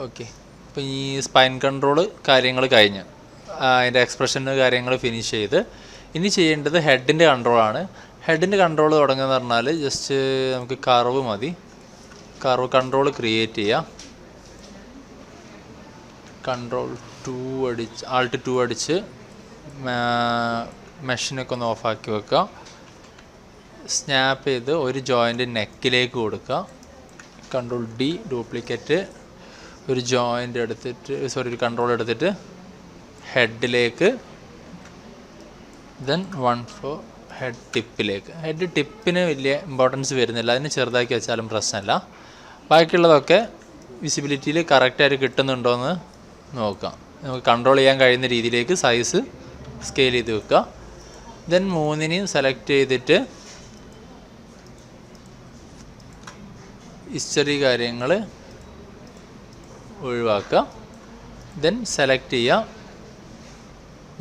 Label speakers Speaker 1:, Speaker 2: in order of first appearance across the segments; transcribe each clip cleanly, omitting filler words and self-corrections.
Speaker 1: Okay, അപ്പോൾ ഈ spine control കാര്യങ്ങൾ കഴിഞ്ഞ് അതിൻ്റെ എക്സ്പ്രഷൻ്റെ കാര്യങ്ങൾ ഫിനിഷ് ചെയ്ത് ഇനി ചെയ്യേണ്ടത് ഹെഡിൻ്റെ കൺട്രോളാണ്. ഹെഡിൻ്റെ കൺട്രോൾ തുടങ്ങുകയെന്ന് പറഞ്ഞാൽ ജസ്റ്റ് നമുക്ക് കർവ് മതി. കർവ് കൺട്രോൾ ക്രിയേറ്റ് ചെയ്യുക. കൺട്രോൾ 2 അടിച്ച് ആൾട്ട് 2 അടിച്ച് മെഷിനൊക്കെ ഒന്ന് ഓഫാക്കി വെക്കുക. സ്നാപ്പ് ചെയ്ത് ഒരു ജോയിൻ്റ് നെക്കിലേക്ക് കൊടുക്കുക. കൺട്രോൾ D ഡ്യൂപ്ലിക്കേറ്റ് ഒരു ജോയിൻ്റ് എടുത്തിട്ട് ഒരു കൺട്രോൾ എടുത്തിട്ട് ഹെഡിലേക്ക്, ദെൻ 1 for ഹെഡ് ടിപ്പിലേക്ക്. ഹെഡ് ടിപ്പിന് വലിയ ഇമ്പോർട്ടൻസ് വരുന്നില്ല, അതിന് ചെറുതാക്കി വെച്ചാലും പ്രശ്നമില്ല. ബാക്കിയുള്ളതൊക്കെ വിസിബിലിറ്റിയിൽ കറക്റ്റായിട്ട് കിട്ടുന്നുണ്ടോ എന്ന് നോക്കാം. നമുക്ക് കൺട്രോൾ ചെയ്യാൻ കഴിയുന്ന രീതിയിലേക്ക് സൈസ് സ്കെയിൽ ചെയ്ത് വെക്കുക. ദെൻ 3 സെലക്ട് ചെയ്തിട്ട് ഹിസ്റ്ററി കാര്യങ്ങൾ ഒഴിവാക്കുക. ദെൻ സെലക്ട് ചെയ്യുക,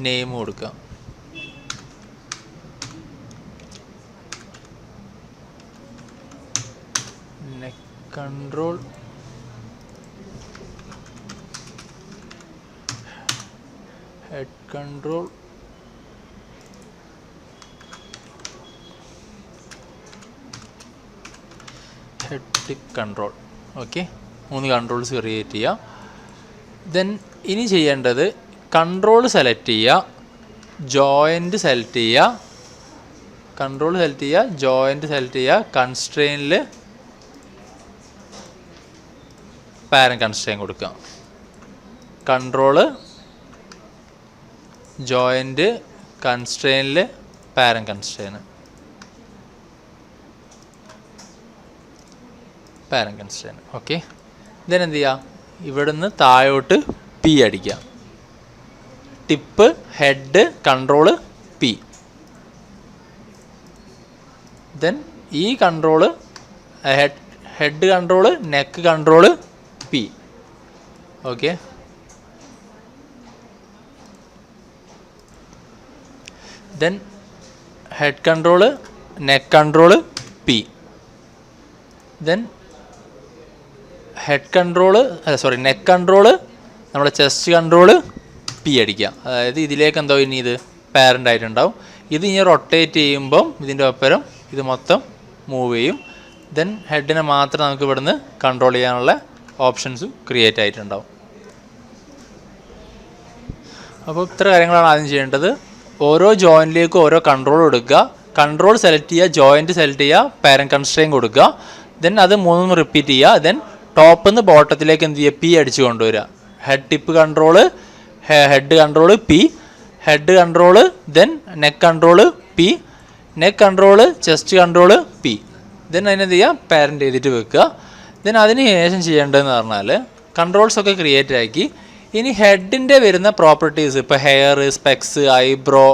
Speaker 1: നെയിം കൊടുക്കുക. Neck control head control head tip control. Okay, 3 controls create ചെയ്യുക. ദെൻ ഇനി ചെയ്യേണ്ടത് കൺട്രോൾ സെലക്ട് ചെയ്യുക, ജോയിൻ്റ് സെലക്ട് ചെയ്യുക, കൺട്രോൾ സെലക്ട് ചെയ്യുക, ജോയിൻ്റ് സെലക്ട് ചെയ്യുക, കൺസ്ട്രെയിനിൽ പാരൻ കൺസ്ട്രെയിൻ കൊടുക്കുക. കൺട്രോള്, ജോയിൻ്റ്, കൺസ്ട്രെയിനിൽ parent constraint, parent constraint. Okay, then എന്ത് ചെയ്യുക, ഇവിടുന്ന് താഴോട്ട് P അടിക്കുക. Tip, head, control, P. Then ഈ control head control, neck control, P. Okay, then head control, neck control, P. Then head control neck control, നമ്മുടെ chest control, P അടിക്കുക. അതായത് ഇതിലേക്ക് എന്തോ ഇനി ഇത് പാരൻ്റ് ആയിട്ടുണ്ടാവും. ഇത് ഇനി റൊട്ടേറ്റ് ചെയ്യുമ്പം ഇതിൻ്റെ ഒപ്പരം ഇത് മൊത്തം മൂവ് ചെയ്യും. ദെൻ ഹെഡിനെ മാത്രം നമുക്ക് ഇവിടുന്ന് കൺട്രോൾ ചെയ്യാനുള്ള ഓപ്ഷൻസും ക്രിയേറ്റ് ആയിട്ടുണ്ടാവും. അപ്പോൾ ഇത്ര കാര്യങ്ങളാണ് ആദ്യം ചെയ്യേണ്ടത്. ഓരോ ജോയിൻറ്റിലേക്കും ഓരോ കൺട്രോൾ കൊടുക്കുക. കൺട്രോൾ സെലക്ട് ചെയ്യുക, ജോയിൻറ്റ് സെലക്ട് ചെയ്യുക, പാരൻ കൺസ്ട്രെയിൻ കൊടുക്കുക. ദെൻ അത് 3 റിപ്പീറ്റ് ചെയ്യുക. ദെൻ ടോപ്പിൽ നിന്ന് ബോട്ടത്തിലേക്ക് എന്ത് ചെയ്യുക, P അടിച്ച് കൊണ്ടുവരിക. Head tip control, head control, P, head control, then neck control, P, neck control, chest control, P. Then അതിനെന്ത് ചെയ്യുക, പാരൻ്റ് ചെയ്തിട്ട് വെക്കുക. ദെൻ അതിന് ശേഷം ചെയ്യേണ്ടതെന്ന് പറഞ്ഞാൽ കൺട്രോൾസൊക്കെ ക്രിയേറ്റ് ആക്കി ഇനി ഹെഡിൻ്റെ വരുന്ന പ്രോപ്പർട്ടീസ്, ഇപ്പോൾ hair, specs, eyebrow,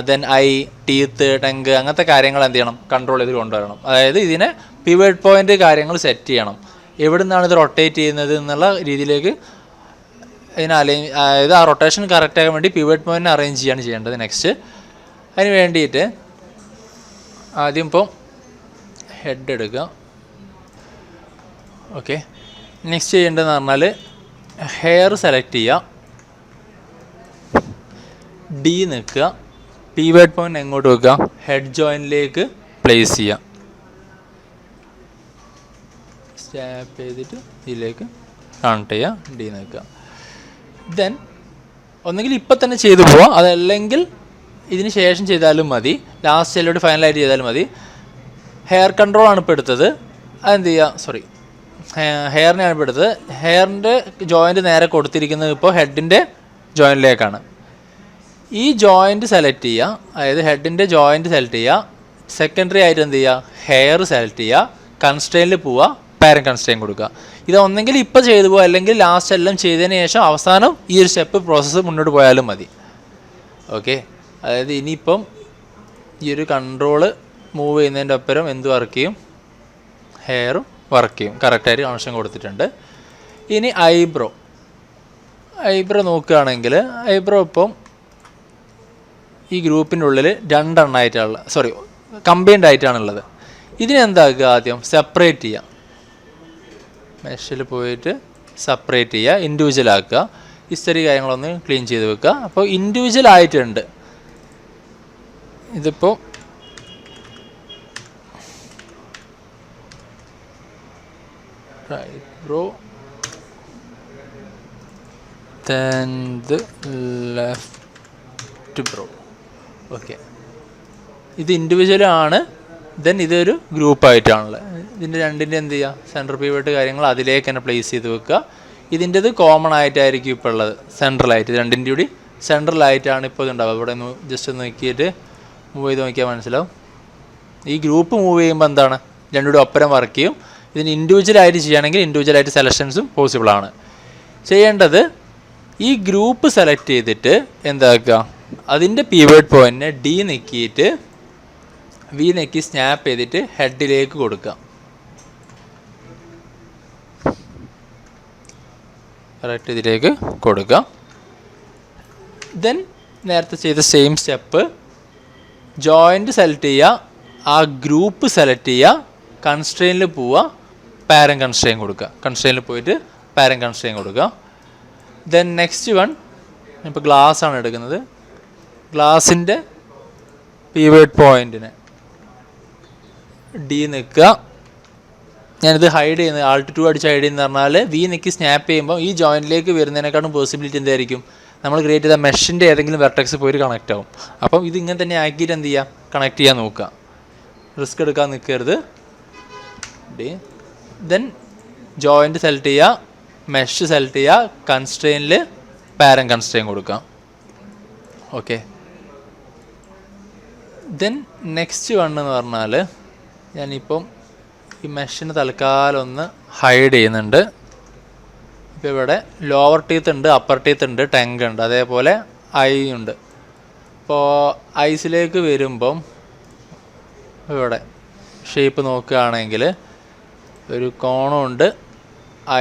Speaker 1: then I, teeth, tongue, അങ്ങനത്തെ കാര്യങ്ങൾ എന്ത് ചെയ്യണം, കൺട്രോൾ ചെയ്ത് കൊണ്ടുവരണം. അതായത് ഇതിനെ പിവറ്റ് പോയിൻ്റ് കാര്യങ്ങൾ സെറ്റ് ചെയ്യണം. എവിടെ നിന്നാണ് ഇത് റൊട്ടേറ്റ് ചെയ്യുന്നത് എന്നുള്ള രീതിയിലേക്ക് അതായത് ആ റൊട്ടേഷൻ കറക്റ്റ് ആകാൻ വേണ്ടി പിവറ്റ് പോയിൻ്റ് അറേഞ്ച് ചെയ്യേണ്ടത്. നെക്സ്റ്റ് അതിന് വേണ്ടിയിട്ട് ആദ്യം ഇപ്പം ഹെഡ് എടുക്കുക. ഓക്കെ, നെക്സ്റ്റ് ചെയ്യേണ്ടതെന്ന് പറഞ്ഞാൽ ഹെയർ സെലക്ട് ചെയ്യുക, D നിൽക്കുക, പിവറ്റ് പോയിൻ്റ് എങ്ങോട്ട് വെക്കുക, ഹെഡ് ജോയിൻറ്റിലേക്ക് പ്ലേസ് ചെയ്യുക. സ്റ്റാപ്പ് ചെയ്തിട്ട് ഇതിലേക്ക് കണക്ട് ചെയ്യുക, D നിൽക്കുക. ദെൻ ഒന്നെങ്കിൽ ഇപ്പം തന്നെ ചെയ്തു പോവാം, അതല്ലെങ്കിൽ ഇതിന് ശേഷം ചെയ്താലും മതി, ലാസ്റ്റ് എല്ലോട് ഫൈനലായിട്ട് ചെയ്താലും മതി. ഹെയർ കൺട്രോളാണ് ഇപ്പോൾ എടുത്തത്. അതെന്ത് ചെയ്യുക, ഹെയറിനെയാണ് ഇപ്പോൾ എടുത്തത്. ഹെയറിൻ്റെ ജോയിൻറ്റ് നേരെ കൊടുത്തിരിക്കുന്നത് ഇപ്പോൾ ഹെഡിൻ്റെ ജോയിൻറ്റിലേക്കാണ്. ഈ ജോയിൻറ്റ് സെലക്ട് ചെയ്യുക, അതായത് ഹെഡിൻ്റെ ജോയിൻറ്റ് സെലക്ട് ചെയ്യുക. സെക്കൻഡറി ആയിട്ട് എന്ത് ചെയ്യുക, ഹെയർ സെലക്ട് ചെയ്യുക, കൺസ്ട്രെയിനിൽ പോവുക, പാരൻ കൺസ്ട്രെയിൻ കൊടുക്കുക. ഇത് ഒന്നെങ്കിൽ ഇപ്പോൾ ചെയ്തു പോകുക, അല്ലെങ്കിൽ ലാസ്റ്റ് എല്ലാം ചെയ്തതിന് ശേഷം അവസാനം ഈ ഒരു സ്റ്റെപ്പ് പ്രോസസ്സ് മുന്നോട്ട് പോയാലും മതി. ഓക്കെ, അതായത് ഇനിയിപ്പം ഈ ഒരു കൺട്രോള് മൂവ് ചെയ്യുന്നതിൻ്റെ ഒപ്പരം എന്ത് വർക്ക് ചെയ്യും, ഹെയറും വർക്ക് ചെയ്യും. കറക്റ്റായിട്ട് കണക്ഷൻ കൊടുത്തിട്ടുണ്ട്. ഇനി ഐബ്രോ നോക്കുകയാണെങ്കിൽ ഐബ്രോ ഇപ്പം ഈ ഗ്രൂപ്പിൻ്റെ ഉള്ളിൽ 2 എണ്ണമായിട്ടാണുള്ള കമ്പൈൻഡ് ആയിട്ടാണുള്ളത്. ഇതിനെന്താക്കുക, ആദ്യം സെപ്പറേറ്റ് ചെയ്യാം. മെഷിൽ പോയിട്ട് സെപ്പറേറ്റ് ചെയ്യുക, ഇൻഡിവിജ്വൽ ആക്കുക. ഹിസ്റ്ററി കാര്യങ്ങളൊന്ന് ക്ലീൻ ചെയ്ത് വെക്കുക. അപ്പോൾ ഇൻഡിവിജ്വൽ ആയിട്ടുണ്ട്. ഇതിപ്പോൾ right bro, then the left bro. Okay, ഇത് ഇൻഡിവിജ്വലാണ്. ദെൻ ഇതൊരു ഗ്രൂപ്പായിട്ടാണുള്ളത്. ഇതിൻ്റെ രണ്ടിൻ്റെ എന്ത് ചെയ്യുക, സെൻട്രൽ പിവറ്റ് കാര്യങ്ങൾ അതിലേക്ക് തന്നെ പ്ലേസ് ചെയ്ത് വെക്കുക. ഇതിൻ്റെത് കോമൺ ആയിട്ടായിരിക്കും ഇപ്പോൾ ഉള്ളത്, സെൻട്രലായിട്ട്. രണ്ടിൻ്റെ കൂടി സെൻട്രലായിട്ടാണ് ഇപ്പോൾ ഇതുണ്ടാവുക. ഇവിടെ ഒന്ന് ജസ്റ്റ് ഒന്ന് നോക്കിയിട്ട് മൂവ് ചെയ്ത് നോക്കിയാൽ മനസ്സിലാവും. ഈ ഗ്രൂപ്പ് മൂവ് ചെയ്യുമ്പോൾ എന്താണ്, രണ്ടും കൂടി ഒപ്പരം വർക്ക് ചെയ്യും. ഇതിന് ഇൻഡിവിജ്വലായിട്ട് ചെയ്യുകയാണെങ്കിൽ ഇൻഡിവിജ്വലായിട്ട് സെലക്ഷൻസും പോസിബിളാണ്. ചെയ്യേണ്ടത് ഈ ഗ്രൂപ്പ് സെലക്ട് ചെയ്തിട്ട് എന്താക്കുക, അതിൻ്റെ പിവറ്റ് പോയിൻറ്റിനെ ഡി നെക്കിയിട്ട് വി നെക്കി സ്നാപ്പ് ചെയ്തിട്ട് ഹെഡിലേക്ക് കൊടുക്കുക. കറക്റ്റ് ഇതിലേക്ക് കൊടുക്കുക. ദെൻ നേരത്തെ ചെയ്ത സെയിം സ്റ്റെപ്പ്, ജോയിൻ്റ് സെലക്ട് ചെയ്യുക, ആ ഗ്രൂപ്പ് സെലക്ട് ചെയ്യുക, കൺസ്ട്രെയിനിൽ പോവുക, പാരൻ കൺസ്ട്രെയിൻ കൊടുക്കുക. കൺസ്ട്രെയിനിൽ പോയിട്ട് പാരൻ കൺസ്ട്രെയിൻ കൊടുക്കുക. ദെൻ നെക്സ്റ്റ് വൺ, ഇപ്പോൾ ഗ്ലാസ് ആണ് എടുക്കുന്നത്. ഗ്ലാസിൻ്റെ പിവറ്റ് പോയിൻറ്റിനെ ഡി നിൽക്കുക. ഞാനിത് ഹൈഡ് ചെയ്യുന്നത് ആൾട്ട് 2 അടിച്ച് ഹൈഡ് ചെയ്യുന്ന പറഞ്ഞാൽ വി നിൽക്കി സ്നാപ്പ് ചെയ്യുമ്പോൾ ഈ ജോയിൻറ്റിലേക്ക് വരുന്നതിനേക്കാളും പോസിബിലിറ്റി എന്തായിരിക്കും, നമ്മൾ ക്രിയേറ്റ് ചെയ്ത മെഷിൻ്റെ ഏതെങ്കിലും വെർട്ടെക്സ് പോയിട്ട് കണക്റ്റ് ആവും. അപ്പം ഇത് ഇങ്ങനെ തന്നെ ആക്കിയിട്ട് എന്ത് ചെയ്യുക, കണക്ട് ചെയ്യാൻ നോക്കുക. റിസ്ക് എടുക്കാൻ നിൽക്കരുത്. ഡി ദെൻ ജോയിൻറ്റ് സെലക്ട് ചെയ്യുക, മെഷ് സെലക്ട് ചെയ്യുക, കൺസ്ട്രെയിനിൽ പാരൻ കൺസ്ട്രെയിൻ കൊടുക്കുക. ഓക്കെ, ദെൻ നെക്സ്റ്റ് വൺ എന്ന് പറഞ്ഞാൽ ഞാനിപ്പം ഈ മെഷിന് തൽക്കാലം ഒന്ന് ഹൈഡ് ചെയ്യുന്നുണ്ട്. ഇപ്പോൾ ഇവിടെ ലോവർ ടീത്ത് ഉണ്ട്, അപ്പർ ടീത്ത് ഉണ്ട്, ടങ് ഉണ്ട്, അതേപോലെ ഐ ഉണ്ട്. ഇപ്പോൾ ഐസിലേക്ക് വരുമ്പം ഇവിടെ ഷേപ്പ് നോക്കുകയാണെങ്കിൽ ഒരു കോണുണ്ട്,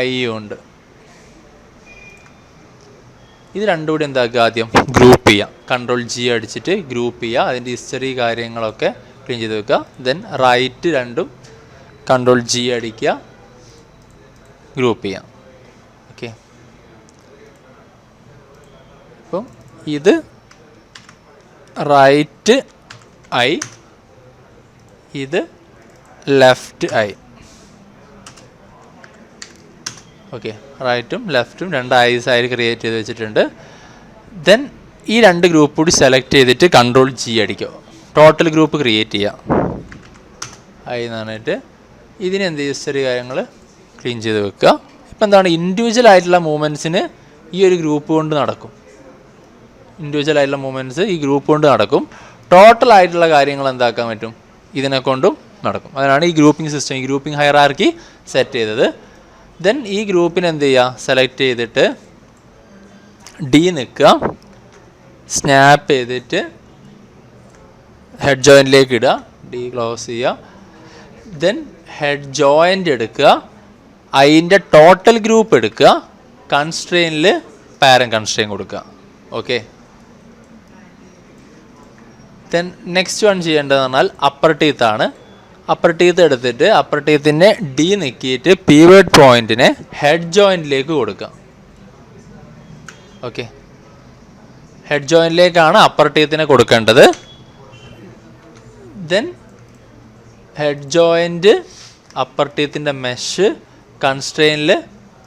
Speaker 1: ഐയും ഉണ്ട്. ഇത് രണ്ടും കൂടി എന്താക്കുക, ആദ്യം ഗ്രൂപ്പ് ചെയ്യുക. കൺട്രോൾ G അടിച്ചിട്ട് ഗ്രൂപ്പ് ചെയ്യുക. അതിൻ്റെ ഹിസ്റ്ററി കാര്യങ്ങളൊക്കെ ക്ലീൻ ചെയ്ത് വെക്കുക. ദെൻ റൈറ്റ് രണ്ടും കൺട്രോൾ G അടിക്കുക, ഗ്രൂപ്പ് ചെയ്യാം. ഓക്കെ, അപ്പം ഇത് റൈറ്റ് ഐ, ഇത് ലെഫ്റ്റ് ഐ. ഓക്കെ, റൈറ്റും ലെഫ്റ്റും രണ്ട് ഐസ് ആയി ക്രിയേറ്റ് ചെയ്ത് വെച്ചിട്ടുണ്ട്. ദെൻ ഈ രണ്ട് ഗ്രൂപ്പ് കൂടി സെലക്ട് ചെയ്തിട്ട് കൺട്രോൾ G അടിക്കുക. ടോട്ടൽ ഗ്രൂപ്പ് ക്രിയേറ്റ് ചെയ്യുക. ഐ എന്ന് പറഞ്ഞിട്ട് ഇതിന് എന്ത് ഹിസ്റ്ററി കാര്യങ്ങൾ ക്ലീൻ ചെയ്ത് വെക്കുക. ഇപ്പം എന്താണ്, ഇൻഡിവിജ്വൽ ആയിട്ടുള്ള മൂവ്മെൻറ്റ്സിന് ഈ ഒരു ഗ്രൂപ്പ് കൊണ്ട് നടക്കും. ഇൻഡിവിജ്വൽ ആയിട്ടുള്ള മൂവ്മെൻറ്റ്സ് ഈ ഗ്രൂപ്പ് കൊണ്ട് നടക്കും. ടോട്ടൽ ആയിട്ടുള്ള കാര്യങ്ങൾ എന്താക്കാൻ പറ്റും, ഇതിനെ കൊണ്ടും നടക്കും. അതിനാണ് ഈ ഗ്രൂപ്പിംഗ് സിസ്റ്റം, ഈ ഗ്രൂപ്പിംഗ് ഹയറാർക്കി സെറ്റ് ചെയ്തത്. ദെൻ ഈ ഗ്രൂപ്പിന് എന്ത് ചെയ്യുക, സെലക്ട് ചെയ്തിട്ട് ഡി നിൽക്കുക, സ്നാപ്പ് ചെയ്തിട്ട് ഹെഡ് ജോയിൻറ്റിലേക്ക് ഇടുക, ഡി ക്ലോസ് ചെയ്യുക. ദെൻ ഹെഡ് ജോയിൻ്റ് എടുക്കുക, അതിൻ്റെ ടോട്ടൽ ഗ്രൂപ്പ് എടുക്കുക, കൺസ്ട്രെയിനിൽ പാരൻ കൺസ്ട്രെയിൻ കൊടുക്കുക. ഓക്കെ, ദെൻ നെക്സ്റ്റ് വൺ ചെയ്യേണ്ടതെന്ന് പറഞ്ഞാൽ അപ്പർ ടീത്ത് ആണ്. അപ്പർ ടീത്ത് എടുത്തിട്ട് അപ്പർ ടീത്തിൻ്റെ ഡി നിൽക്കിയിട്ട് പിവറ്റ് പോയിൻറ്റിനെ ഹെഡ് ജോയിൻറ്റിലേക്ക് കൊടുക്കുക. ഓക്കെ, ഹെഡ് ജോയിൻറ്റിലേക്കാണ് അപ്പർ ടീത്തിനെ കൊടുക്കേണ്ടത്. ദെൻ ഹെഡ് ജോയിൻറ്റ്, അപ്പർ ടീത്തിൻ്റെ മെഷ്, കൺസ്ട്രെയിനിൽ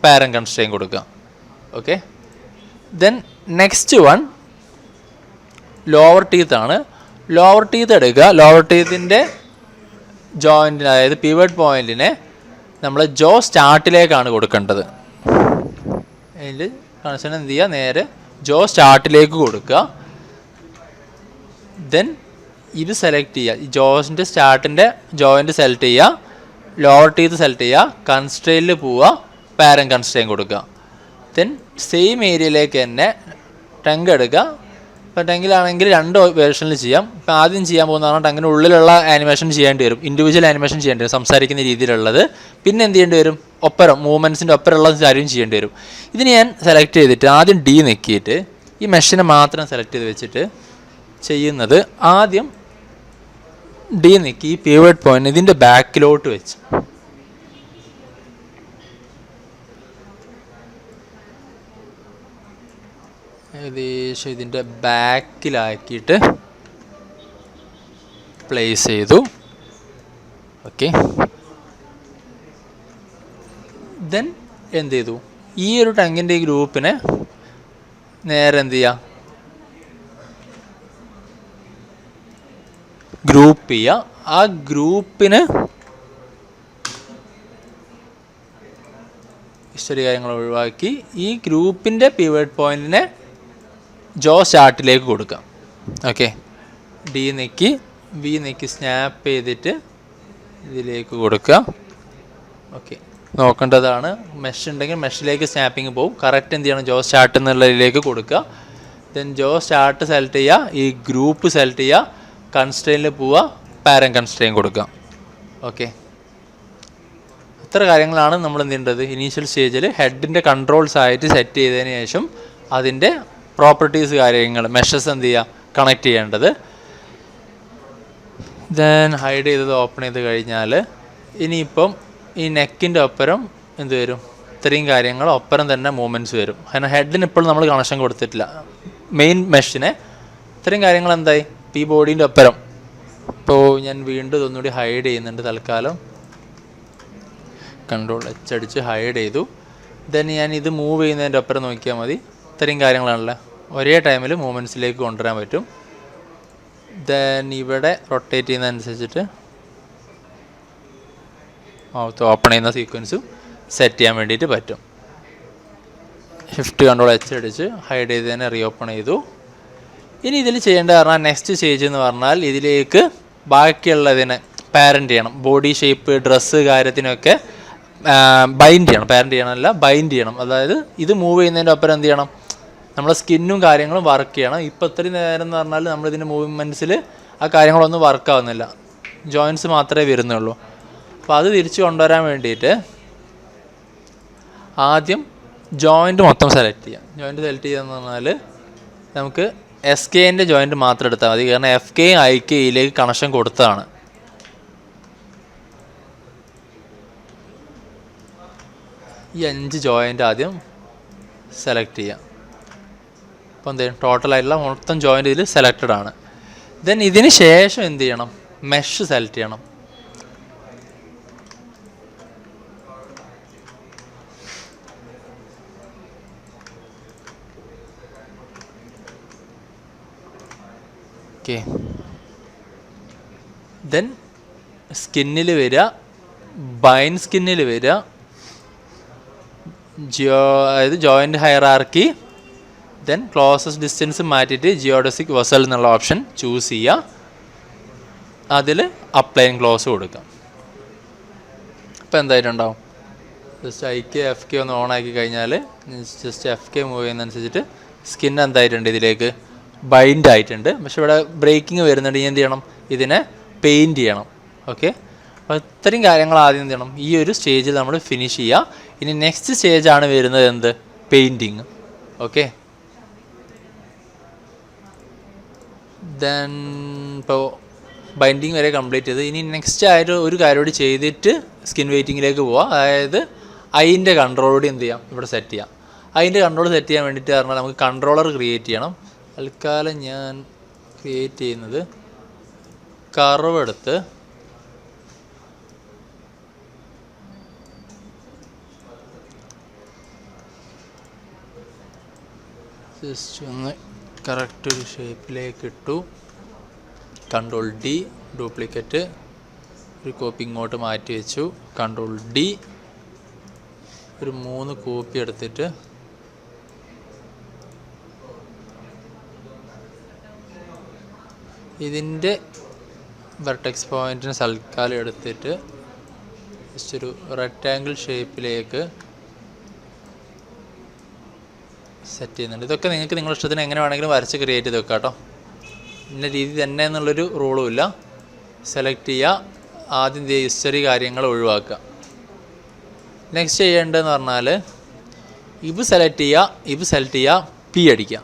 Speaker 1: പാരൻ കൺസ്ട്രെയിൻ കൊടുക്കുക. Okay, then next one lower ടീത്താണ്. ലോവർ ടീത്ത് എടുക്കുക. ലോവർ ടീത്തിൻ്റെ ജോയിൻറ്റിന്, അതായത് പിവറ്റ് പോയിൻറ്റിനെ നമ്മൾ ജോ സ്റ്റാർട്ടിലേക്കാണ് കൊടുക്കേണ്ടത്. അതിൽ കണക്ഷൻ എന്ത് ചെയ്യുക, നേരെ ജോ സ്റ്റാർട്ടിലേക്ക് കൊടുക്കുക. ദെൻ ഇത് സെലക്ട് ചെയ്യുക, ഈ ജോസിൻ്റെ സ്റ്റാർട്ടിൻ്റെ ജോയിൻറ്റ് സെലക്ട് ചെയ്യുക, ലോവർ ടീത്ത് സെലക്ട് ചെയ്യുക, കൺസ്ട്രെയിനിൽ പോവുക, പാരൻ കൺസ്ട്രെയിൻ കൊടുക്കുക. ദെൻ സെയിം ഏരിയയിലേക്ക് തന്നെ ടങ് എടുക്കുക. ഇപ്പോൾ ടങ്ങിലാണെങ്കിൽ രണ്ട് വേർഷനിൽ ചെയ്യാം. ഇപ്പോൾ ആദ്യം ചെയ്യാൻ പോകുന്നതാണ് ടങ്ങിന് ഉള്ളിലുള്ള ആനിമേഷൻ ചെയ്യേണ്ടി വരും, ഇൻഡിവിജ്വൽ ആനിമേഷൻ ചെയ്യേണ്ടി വരും, സംസാരിക്കുന്ന രീതിയിലുള്ളത്. പിന്നെ എന്ത് ചെയ്യേണ്ടി വരും, ഒപ്പരം മൂവ്മെൻറ്റ്സിൻ്റെ ഒപ്പരമുള്ള കാര്യം ചെയ്യേണ്ടി വരും. ഇതിന് ഞാൻ സെലക്ട് ചെയ്തിട്ട് ആദ്യം ഡി നെക്കിയിട്ട് ഈ മെഷിനെ മാത്രം സെലക്ട് ചെയ്ത് വെച്ചിട്ട് ചെയ്യുന്നത്, ആദ്യം ഡി നെക്കി ഈ പിവറ്റ് പോയിന്റ് ഇതിൻ്റെ ബാക്കിലോട്ട് വെച്ച് ഏകദേശം ഇതിൻ്റെ ബാക്കിലാക്കിയിട്ട് പ്ലേസ് ചെയ്തു. ഓക്കെ, ദെൻ എന്ത് ചെയ്തു, ഈ ഒരു ടാങ്കിൻ്റെ ഈ ഗ്രൂപ്പിനെ നേരെ എന്ത് ചെയ്യുക, ഗ്രൂപ്പ് ചെയ്യുക. ആ ഗ്രൂപ്പിന് ഹിസ്റ്ററി കാര്യങ്ങൾ ഒഴിവാക്കി ഈ ഗ്രൂപ്പിൻ്റെ പിവറ്റ് പോയിൻറ്റിനെ ജോ സ്റ്റാർട്ടിലേക്ക് കൊടുക്കാം. ഓക്കെ, ഡി നെക്കി വി നെക്കി സ്നാപ്പ് ചെയ്തിട്ട് ഇതിലേക്ക് കൊടുക്കുക. ഓക്കെ, നോക്കേണ്ടതാണ്, മെഷ് ഉണ്ടെങ്കിൽ മെഷിലേക്ക് സ്നാപ്പിങ് പോകും. കറക്റ്റ് എന്ത് ചെയ്യണം, ജോ സ്റ്റാർട്ട് എന്നുള്ളതിലേക്ക് കൊടുക്കുക. ദെൻ ജോ സ്റ്റാർട്ട് സെലക്ട് ചെയ്യുക, ഈ ഗ്രൂപ്പ് സെലക്ട് ചെയ്യുക, കൺസ്ട്രെയിനിൽ പോവുക, പാരൻ കൺസ്ട്രെയിൻ കൊടുക്കുക. ഓക്കെ, ഇത്ര കാര്യങ്ങളാണ് നമ്മൾ എന്ത് ചെയ്യേണ്ടത്, ഇനീഷ്യൽ സ്റ്റേജിൽ ഹെഡിൻ്റെ കൺട്രോൾസ് ആയിട്ട് സെറ്റ് ചെയ്തതിന് ശേഷം അതിൻ്റെ പ്രോപ്പർട്ടീസ് കാര്യങ്ങൾ മെഷസ് എന്ത് ചെയ്യുക, കണക്ട് ചെയ്യേണ്ടത്. ദെൻ ഹൈഡ് ചെയ്തത് ഓപ്പൺ ചെയ്ത് കഴിഞ്ഞാൽ ഇനിയിപ്പം ഈ നെക്കിൻ്റെ ഒപ്പരം എന്ത് വരും, ഇത്രയും കാര്യങ്ങൾ ഒപ്പരം തന്നെ മൂവ്മെൻറ്റ്സ് വരും. കാരണം ഹെഡിന് ഇപ്പോഴും നമ്മൾ കണക്ഷൻ കൊടുത്തിട്ടില്ല, മെയിൻ മെഷിനെ. ഇത്രയും കാര്യങ്ങൾ എന്തായി, ഈ ബോഡീൻ്റെ ഒപ്പരം. ഇപ്പോൾ ഞാൻ വീണ്ടും ഇതൊന്നുകൂടി ഹൈഡ് ചെയ്യുന്നുണ്ട് തൽക്കാലം. കൺട്രോൾ എച്ച് അടിച്ച് ഹൈഡ് ചെയ്തു. ദെൻ ഞാൻ ഇത് മൂവ് ചെയ്യുന്നതിൻ്റെ ഒപ്പരം നോക്കിയാൽ മതി, ഇത്രയും കാര്യങ്ങളാണല്ലോ ഒരേ ടൈമിൽ മൂവ്മെൻറ്റ്സിലേക്ക് കൊണ്ടുവരാൻ പറ്റും. ദെൻ ഇവിടെ റൊട്ടേറ്റ് ചെയ്യുന്നതനുസരിച്ചിട്ട് മൗത്ത് ഓപ്പൺ ചെയ്യുന്ന സീക്വൻസും സെറ്റ് ചെയ്യാൻ വേണ്ടിയിട്ട് പറ്റും. ഷിഫ്റ്റ് കൺട്രോൾ എച്ച് അടിച്ച് ഹൈഡ് ചെയ്ത് തന്നെ റീ ഓപ്പൺ ചെയ്തു. ഇനി ഇതിൽ ചെയ്യേണ്ട പറഞ്ഞാൽ നെക്സ്റ്റ് സ്റ്റേജ് എന്ന് പറഞ്ഞാൽ ഇതിലേക്ക് ബാക്കിയുള്ളതിനെ പാരൻ്റ് ചെയ്യണം. ബോഡി ഷേപ്പ്, ഡ്രസ്സ് കാര്യത്തിനൊക്കെ ബൈൻഡ് ചെയ്യണം. പാരൻ്റ് ചെയ്യണമല്ല, ബൈൻഡ് ചെയ്യണം. അതായത് ഇത് മൂവ് ചെയ്യുന്നതിൻ്റെ ഒപ്പം എന്ത് ചെയ്യണം, നമ്മളെ സ്കിന്നും കാര്യങ്ങളും വർക്ക് ചെയ്യണം. ഇപ്പോൾ ഇത്രയും നേരം എന്ന് പറഞ്ഞാൽ നമ്മളിതിൻ്റെ മൂവ്മെൻറ്റ്സിൽ ആ കാര്യങ്ങളൊന്നും വർക്കാവുന്നില്ല, ജോയിൻറ്റ്സ് മാത്രമേ വരുന്നുള്ളൂ. അപ്പോൾ അത് തിരിച്ച് കൊണ്ടുവരാൻ വേണ്ടിയിട്ട് ആദ്യം ജോയിൻറ്റ് മൊത്തം സെലക്ട് ചെയ്യാം. ജോയിൻറ്റ് സെലക്ട് ചെയ്യുകയെന്ന് പറഞ്ഞാൽ നമുക്ക് എസ് കെൻ്റെ ജോയിൻറ്റ് മാത്രം എടുത്താൽ മതി. കാരണം എഫ് കെ ഐ കെ ഇയിലേക്ക് കണക്ഷൻ കൊടുത്തതാണ്. ഈ 5 ജോയിൻ്റ് ആദ്യം സെലക്ട് ചെയ്യാം. അപ്പോൾ എന്ത് ചെയ്യണം, ടോട്ടലായിട്ടുള്ള മൊത്തം ജോയിൻ്റ് ഇതിൽ സെലക്റ്റഡ് ആണ്. ദെൻ ഇതിന് ശേഷം എന്ത് ചെയ്യണം, മെഷ് സെലക്ട് ചെയ്യണം. ഓക്കെ, ദെൻ സ്കിന്നിൽ വരിക, ബൈൻ സ്കിന്നിൽ വരിക, അതായത് joint hierarchy. Then closest distance മാറ്റിയിട്ട് ജിയോഡസിക് വെസൽ എന്നുള്ള ഓപ്ഷൻ ചൂസ് ചെയ്യുക. അതിൽ അപ്ലൈ ആൻഡ് ക്ലോസ് കൊടുക്കാം. അപ്പോൾ എന്തായിട്ടുണ്ടാവും, just I K F K ഒന്ന് ഓൺ ആക്കി കഴിഞ്ഞാൽ ജസ്റ്റ് എഫ് കെ മൂവ് ചെയ്യുന്നതനുസരിച്ചിട്ട് സ്കിൻ എന്തായിട്ടുണ്ട്, ഇതിലേക്ക് ബൈൻഡ് ആയിട്ടുണ്ട്. പക്ഷെ ഇവിടെ ബ്രേക്കിംഗ് വരുന്നുണ്ട്. ഇനി എന്ത് ചെയ്യണം, ഇതിനെ പെയിൻറ്റ് ചെയ്യണം. ഓക്കെ, അപ്പോൾ ഇത്രയും കാര്യങ്ങൾ ആദ്യം എന്ത് ചെയ്യണം, ഈ ഒരു സ്റ്റേജിൽ നമ്മൾ ഫിനിഷ് ചെയ്യുക. ഇനി നെക്സ്റ്റ് സ്റ്റേജാണ് വരുന്നത് എന്ത്, പെയിൻറ്റിങ്. ഓക്കെ, ദെൻ ഇപ്പോൾ ബൈൻഡിങ് വരെ കംപ്ലീറ്റ് ചെയ്ത് ഇനി നെക്സ്റ്റ് ആയിട്ട് ഒരു കാര്യം കൂടി ചെയ്തിട്ട് സ്കിൻ വെയ്റ്റിങ്ങിലേക്ക് പോവാം. അതായത് അതിൻ്റെ കൺട്രോൾ കൂടി എന്ത് ചെയ്യാം, ഇവിടെ സെറ്റ് ചെയ്യാം. അതിൻ്റെ കൺട്രോൾ സെറ്റ് ചെയ്യാൻ വേണ്ടിയിട്ട് പറഞ്ഞാൽ നമുക്ക് കൺട്രോളർ ക്രിയേറ്റ് ചെയ്യണം. തൽക്കാലം ഞാൻ ക്രിയേറ്റ് ചെയ്യുന്നത് കർവ് എടുത്ത് ജസ്റ്റ് ഒന്ന് കറക്റ്റ് ഒരു ഷേപ്പിലേക്ക് ഇട്ടു. കൺട്രോൾ ഡി ഡ്യൂപ്ലിക്കേറ്റ്, ഒരു കോപ്പി ഇങ്ങോട്ട് മാറ്റി വെച്ചു. കൺട്രോൾ ഡി, ഒരു 3 കോപ്പി എടുത്തിട്ട് ഇതിൻ്റെ വെർട്ടെക്സ് പോയിൻറ്റിന് തൽക്കാലം എടുത്തിട്ട് ജസ്റ്റ് ഒരു റെക്റ്റാങ്കിൾ ഷേപ്പിലേക്ക് സെറ്റ് ചെയ്യുന്നുണ്ട്. ഇതൊക്കെ നിങ്ങൾക്ക് നിങ്ങളുടെ ഇഷ്ടത്തിന് എങ്ങനെ വേണമെങ്കിലും വരച്ച് ക്രിയേറ്റ് ചെയ്ത് വെക്കാം കേട്ടോ. ഇന്ന രീതി തന്നെ എന്നുള്ളൊരു റൂളുമില്ല. സെലക്ട് ചെയ്യുക, ആദ്യം ഹിസ്റ്ററി കാര്യങ്ങൾ ഒഴിവാക്കുക. നെക്സ്റ്റ് ചെയ്യേണ്ടതെന്ന് പറഞ്ഞാൽ ഇവ് സെലക്ട് ചെയ്യുക, പി അടിക്കുക,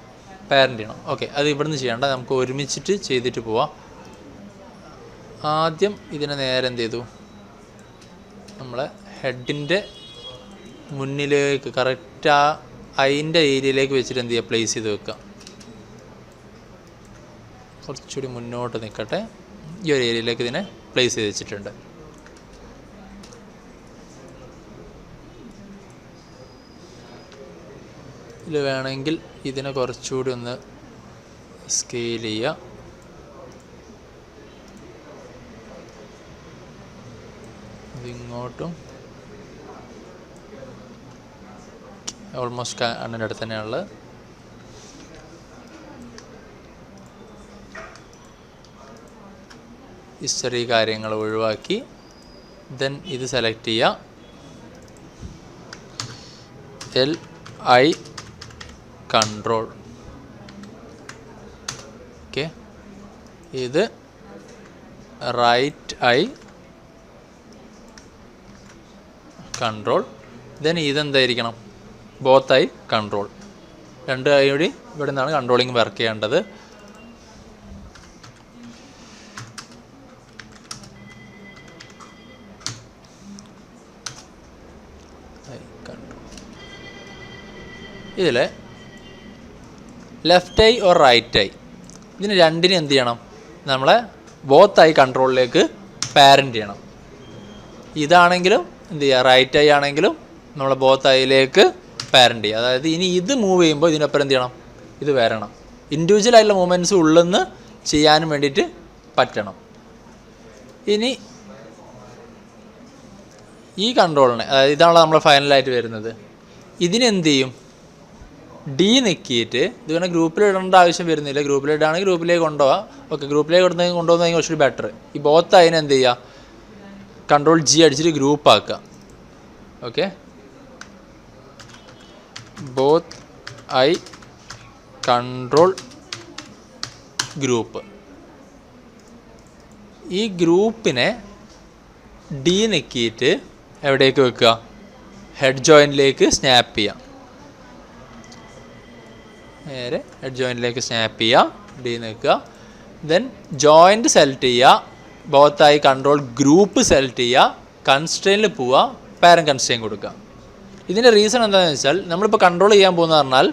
Speaker 1: പാരൻ്റ് ചെയ്യണം. ഓക്കെ, അത് ഇവിടുന്ന് ചെയ്യേണ്ട, നമുക്ക് ഒരുമിച്ചിട്ട് ചെയ്തിട്ട് പോവാം. ആദ്യം ഇതിനെ നേരെ എന്ത് ചെയ്തു, നമ്മളെ ഹെഡിൻ്റെ മുന്നിലേക്ക് കറക്റ്റ് ആ അതിൻ്റെ ഏരിയയിലേക്ക് വെച്ചിട്ട് എന്ത് ചെയ്യുക, പ്ലേസ് ചെയ്ത് വെക്കുക. കുറച്ചുകൂടി മുന്നോട്ട് നിൽക്കട്ടെ. ഈ ഒരു ഏരിയയിലേക്ക് ഇതിനെ പ്ലേസ് ചെയ്ത് വെച്ചിട്ടുണ്ട്. ഇതിൽ വേണമെങ്കിൽ ഇതിനെ കുറച്ചുകൂടി ഒന്ന് സ്കെയിൽ ചെയ്യുക. ഇതിങ്ങോട്ടും ഓൾമോസ്റ്റ് കണ്ണിൻ്റെ അടുത്ത് തന്നെയാണുള്ളത്. ഹിസ്റ്ററി കാര്യങ്ങൾ ഒഴിവാക്കി ദെൻ ഇത് സെലക്ട് ചെയ്യുക. LI control. ഓക്കെ, ഇത് റൈറ്റ് ഐ കൺട്രോൾ. ദെൻ ഇതെന്തായിരിക്കണം? Both eye control. രണ്ട് ഐ കൂടി ഇവിടെ നിന്നാണ് കൺട്രോളിങ് വർക്ക് ചെയ്യേണ്ടത്. ഇതിൽ left eye or right eye, ഇതിന് രണ്ടിനും എന്ത് ചെയ്യണം? നമ്മളെ ബോത്ത് ഐ കൺട്രോളിലേക്ക് പാരൻ്റ് ചെയ്യണം. ഇതാണെങ്കിലും എന്ത് ചെയ്യുക? റൈറ്റ് ഐ ആണെങ്കിലും നമ്മളെ ബോത്ത് ഐയിലേക്ക് പാരൻ്റ് ചെയ്യുക. അതായത് ഇനി ഇത് മൂവ് ചെയ്യുമ്പോൾ ഇതിനൊപ്പം എന്ത് ചെയ്യണം? ഇത് വരണം. ഇൻഡിവിജ്വൽ ആയിട്ടുള്ള മൂവ്മെൻറ്റ്സ് ഉള്ളെന്ന് ചെയ്യാനും വേണ്ടിയിട്ട് പറ്റണം. ഇനി ഈ കൺട്രോളിനെ, അതായത് ഇതാണല്ലോ നമ്മൾ ഫൈനലായിട്ട് വരുന്നത്, ഇതിനെന്ത് ചെയ്യും? ഡി നിൽക്കിയിട്ട് ഇത് വേണം ഗ്രൂപ്പിൽ ഇടേണ്ട ആവശ്യം വരുന്നില്ല. ഗ്രൂപ്പിലിടാണെങ്കിൽ ഗ്രൂപ്പിലേക്ക് കൊണ്ടുപോകാം. ഓക്കെ, ഗ്രൂപ്പിലേക്ക് കൊണ്ടുപോകുന്നതെങ്കിൽ കുറച്ചുകൂടി ബെറ്റർ. ഈ ബോത്ത് അതിനെ എന്ത് ചെയ്യുക? കൺട്രോൾ G അടിച്ചിട്ട് ഗ്രൂപ്പ് ആക്കുക. Okay, both eye control group. ഈ ഗ്രൂപ്പിനെ ഡി നിൽക്കിയിട്ട് എവിടേക്ക് വെക്കുക? ഹെഡ് ജോയിൻറ്റിലേക്ക് സ്നാപ്പ് ചെയ്യാം. നേരെ ഹെഡ് ജോയിൻറ്റിലേക്ക് സ്നാപ്പ് ചെയ്യുക, ഡി നിൽക്കുക. ദെൻ ജോയിൻറ്റ് സെലക്ട് ചെയ്യുക, both eye control group select ചെയ്യുക, കൺസ്ട്രെയിനിൽ പോവുക, പാരന്റ് കൺസ്ട്രെയിൻ കൊടുക്കുക. ഇതിൻ്റെ റീസൺ എന്താണെന്ന് വെച്ചാൽ നമ്മളിപ്പോൾ കൺട്രോൾ ചെയ്യാൻ പോകുന്നത് പറഞ്ഞാൽ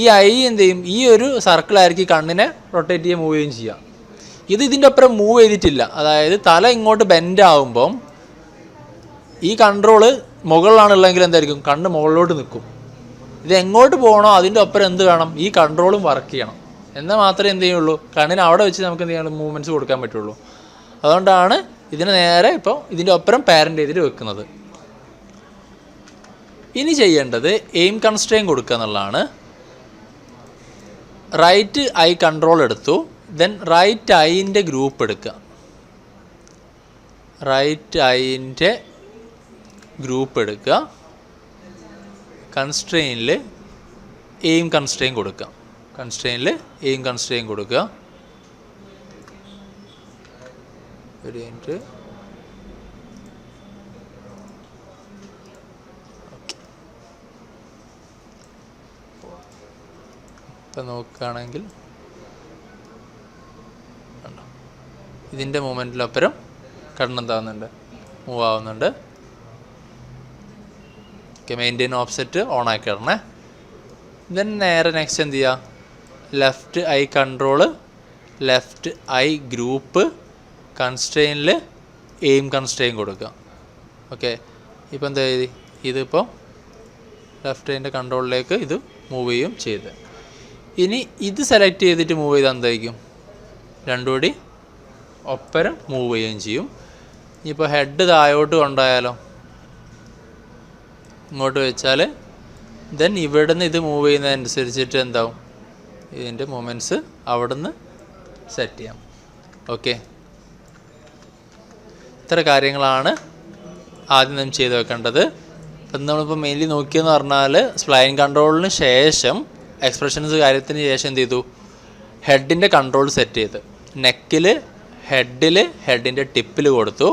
Speaker 1: ഈ ഐ എന്ത് ചെയ്യും? ഈ ഒരു സർക്കിളായിരിക്കും കണ്ണിനെ റൊട്ടേറ്റ് ചെയ്യുക, മൂവ് ചെയ്യുകയും ചെയ്യുക. ഇതിൻ്റെ ഒപ്പം മൂവ് ചെയ്തിട്ടില്ല. അതായത് തല ഇങ്ങോട്ട് ബെൻഡ് ആകുമ്പം ഈ കൺട്രോള് മുകളിലാണുള്ളതെങ്കിൽ എന്തായിരിക്കും? കണ്ണ് മുകളിലോട്ട് നിൽക്കും. ഇത് എങ്ങോട്ട് പോകണോ അതിൻ്റെ ഒപ്പം എന്ത് വേണം? ഈ കൺട്രോളും വർക്ക് ചെയ്യണം. എന്നാൽ മാത്രമേ എന്ത് ചെയ്യുള്ളൂ? കണ്ണിന് അവിടെ വെച്ച് നമുക്ക് എന്ത് ചെയ്യണം? മൂവ്മെൻറ്റ്സ് കൊടുക്കാൻ പറ്റുള്ളൂ. അതുകൊണ്ടാണ് ഇതിന് നേരെ ഇപ്പോൾ ഇതിൻ്റെ ഒപ്പം പാരൻ്റ് ചെയ്തിട്ട് വെക്കുന്നത്. ഇനി ചെയ്യേണ്ടത് എയിം കൺസ്ട്രെയിൻ കൊടുക്കുക എന്നുള്ളതാണ്. റൈറ്റ് ഐ കൺട്രോൾ എടുത്തു. ദെൻ റൈറ്റ് ഐൻ്റെ ഗ്രൂപ്പ് എടുക്കുക. റൈറ്റ് ഐൻ്റെ ഗ്രൂപ്പ് എടുക്കുക. കൺസ്ട്രെയിനിൽ എയിം കൺസ്ട്രെയിൻ കൊടുക്കുക. കൺസ്ട്രെയിനിൽ എയിം കൺസ്ട്രെയിൻ കൊടുക്കുക. ഒരു മിനിറ്റ്. ഇപ്പം നോക്കുകയാണെങ്കിൽ ഇതിൻ്റെ മൂവ്മെൻറ്റിലപ്പുറം കണ്ണെന്താവുന്നുണ്ട്? മൂവ് ആവുന്നുണ്ട്. ഓക്കെ, മെയിൻറ്റെയിൻ ഓഫ്സെറ്റ് ഓൺ ആക്കി ഇടണേ. ദെൻ നേരെ നെക്സ്റ്റ് എന്ത് ചെയ്യുക? Left eye control, left eye group, കൺസ്ട്രെയിനിൽ എയിം കൺസ്ട്രെയിൻ കൊടുക്കുക. ഓക്കെ, ഇപ്പോൾ എന്താ ചെയ്തി? ഇതിപ്പോൾ ലെഫ്റ്റ് ഐൻ്റെ കൺട്രോളിലേക്ക് ഇത് മൂവ് ചെയ്യും ചെയ്ത്. ഇനി ഇത് സെലക്ട് ചെയ്തിട്ട് മൂവ് ചെയ്താൽ എന്തായിരിക്കും? രണ്ടും കൂടി ഒപ്പരം മൂവ് ചെയ്യുകയും ചെയ്യും. ഇനിയിപ്പോൾ ഹെഡ് താഴോട്ട് കൊണ്ടുപോയാലോ? ഇങ്ങോട്ട് വെച്ചാൽ ദെൻ ഇവിടെ നിന്ന് ഇത് മൂവ് ചെയ്യുന്നതനുസരിച്ചിട്ട് എന്താവും? ഇതിൻ്റെ മൂമെൻറ്റ്സ് അവിടെ നിന്ന് സെറ്റ് ചെയ്യാം. ഓക്കെ, ഇത്ര കാര്യങ്ങളാണ് ആദ്യം നമ്മൾ ചെയ്ത് വെക്കേണ്ടത്. അപ്പം നമ്മളിപ്പോൾ മെയിൻലി നോക്കിയെന്ന് പറഞ്ഞാൽ സ്പ്ലൈൻ കൺട്രോളിന് ശേഷം എക്സ്പ്രഷൻസ് കാര്യത്തിന് ശേഷം എന്ത് ചെയ്തു? ഹെഡിൻ്റെ കൺട്രോൾ സെറ്റ് ചെയ്ത് നെക്കിൽ ഹെഡിൻ്റെ ടിപ്പിൽ കൊടുത്തു.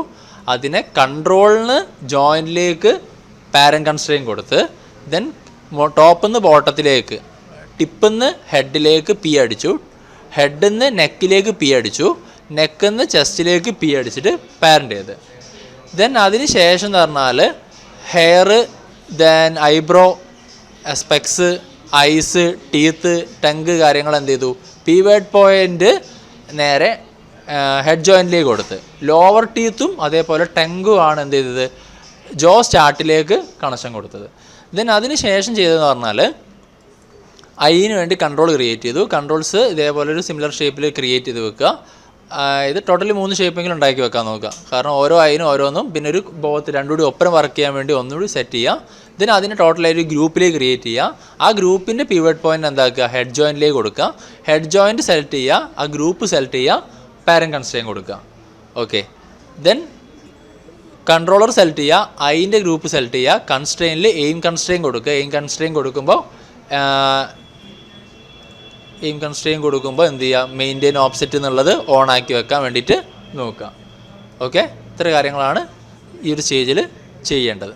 Speaker 1: അതിനെ കൺട്രോളിന് ജോയിൻറ്റിലേക്ക് പാരന്റ് കൺസ്ട്രെയിൻ കൊടുത്ത് ദെൻ ടോപ്പിൽ നിന്ന് ബോട്ടത്തിലേക്ക്, ടിപ്പിൽ നിന്ന് ഹെഡിലേക്ക് പി അടിച്ചു, ഹെഡിൽ നിന്ന് നെക്കിലേക്ക് പി അടിച്ചു, നെക്കിൽ നിന്ന് ചെസ്റ്റിലേക്ക് പി അടിച്ചിട്ട് പാരന്റ് ചെയ്ത്. ദെൻ അതിന് ശേഷം എന്ന് പറഞ്ഞാൽ hair, then eyebrow, specs, eyes, teeth, tongue കാര്യങ്ങൾ എന്ത് ചെയ്തു? പി വേർഡ് പോയിൻ്റ് നേരെ ഹെഡ് ജോയിൻറ്റിലേക്ക് കൊടുത്ത് ലോവർ ടീത്തും അതേപോലെ ടങ്കും ആണ് എന്ത് ചെയ്തത് ജോ സ്റ്റാർട്ടിലേക്ക് കണക്ഷൻ കൊടുത്തത്. ദെൻ അതിന് ശേഷം ചെയ്തതെന്ന് പറഞ്ഞാൽ ഐന് വേണ്ടി കൺട്രോൾ ക്രിയേറ്റ് ചെയ്തു. കൺട്രോൾസ് ഇതേപോലെ ഒരു സിമിലർ ഷേപ്പിൽ ക്രിയേറ്റ് ചെയ്ത് വെക്കുക. ഇത് ടോട്ടലി 3 ഷേപ്പെങ്കിലും ഉണ്ടാക്കി വെക്കാൻ നോക്കുക. കാരണം ഓരോ ഐനും ഓരോന്നും പിന്നെ ഒരു ബോത്ത് രണ്ടും കൂടി ഒപ്പരം വർക്ക് ചെയ്യാൻ വേണ്ടി ഒന്നുകൂടി സെറ്റ് ചെയ്യുക. ഇതിന് അതിന് ടോട്ടലായി ഒരു ഗ്രൂപ്പിലേക്ക് ക്രിയേറ്റ് ചെയ്യുക. ആ ഗ്രൂപ്പിൻ്റെ പിവറ്റ് പോയിൻ്റ് എന്താക്കുക ഹെഡ് ജോയിൻറ്റിലേക്ക് കൊടുക്കുക. ഹെഡ് ജോയിൻറ്റ് സെലക്ട് ചെയ്യുക, ആ ഗ്രൂപ്പ് സെലക്ട് ചെയ്യുക, പാരന്റ് കൺസ്ട്രെയിൻ കൊടുക്കുക. ഓക്കെ, ദെൻ കൺട്രോളർ സെലക്ട് ചെയ്യുക, ഐൻ്റെ ഗ്രൂപ്പ് സെലക്ട് ചെയ്യുക, കൺസ്ട്രെയിനിൽ എയിം കൺസ്ട്രെയിൻ കൊടുക്കുക. എയിം കൺസ്ട്രെയിൻ കൊടുക്കുമ്പോൾ എന്ത് ചെയ്യുക മെയിൻറ്റെയിൻ ഓപ്സെറ്റ് എന്നുള്ളത് ഓൺ ആക്കി വെക്കാൻ വേണ്ടിയിട്ട് നോക്കുക. ഓക്കെ, ഇത്ര കാര്യങ്ങളാണ് ഈ ഒരു സ്റ്റേജിൽ ചെയ്യേണ്ടത്.